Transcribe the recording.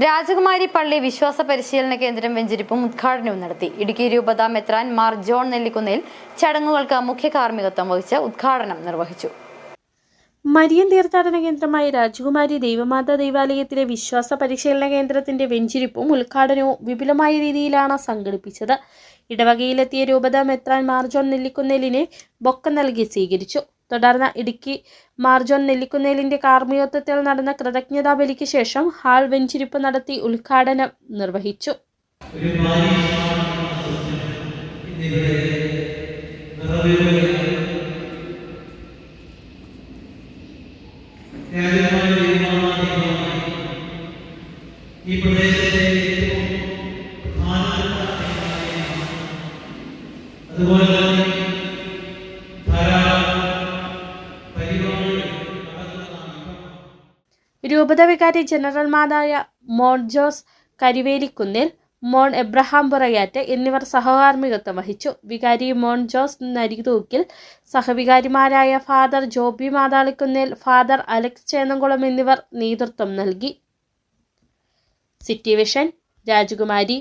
രാജകുമാരി പള്ളി വിശ്വാസ പരിശീലന കേന്ദ്രം വെഞ്ചരിപ്പും ഉദ്ഘാടനവും നടത്തി. ഇടുക്കി രൂപത മെത്രാൻ മാർ ജോൺ നെല്ലിക്കുന്നേൽ ചടങ്ങുകൾക്ക് മുഖ്യ കാർമ്മികത്വം വഹിച്ച് ഉദ്ഘാടനം നിർവഹിച്ചു. മരിയൻ തീർത്ഥാടന കേന്ദ്രമായ രാജകുമാരി ദൈവമാതാ ദൈവാലയത്തിലെ വിശ്വാസ പരിശീലന കേന്ദ്രത്തിന്റെ വെഞ്ചരിപ്പും ഉദ്ഘാടനവും വിപുലമായ രീതിയിലാണ് സംഘടിപ്പിച്ചത്. ഇടവകയിലെത്തിയ രൂപത മെത്രാൻ മാർ ജോൺ നെല്ലിക്കുന്നേലിനെ ബൊക്ക നൽകി സ്വീകരിച്ചു. തുടർന്ന് ഇടുക്കി മാർ ജോൺ നെല്ലിക്കുന്നേലിന്റെ കാർമ്മികത്വത്തിൽ നടന്ന കൃതജ്ഞതാ ബലിക്ക് ശേഷം ഹാൾ വെഞ്ചരിപ്പ് നടത്തി ഉദ്ഘാടനം നിർവഹിച്ചു. ഈ പ്രദേശത്തെ ഏറ്റവും അതുപോലെ തന്നെ രൂപത വികാരി ജനറൽമാരായ മോൺ ജോസ് കരിവേലിക്കുന്നിൽ, മോൺ എബ്രഹാം പുറയാറ്റ് എന്നിവർ സഹകാർമ്മികത്വം വഹിച്ചു. വികാരി മോൺ ജോസ് നരിതൂക്കിൽ, സഹവികാരിമാരായ ഫാദർ ജോബി മാതാളിക്കുന്നിൽ, ഫാദർ അലക്സ് ചേന്നംകുളം എന്നിവർ നേതൃത്വം നൽകി. സിറ്റി വിഷൻ, രാജകുമാരി.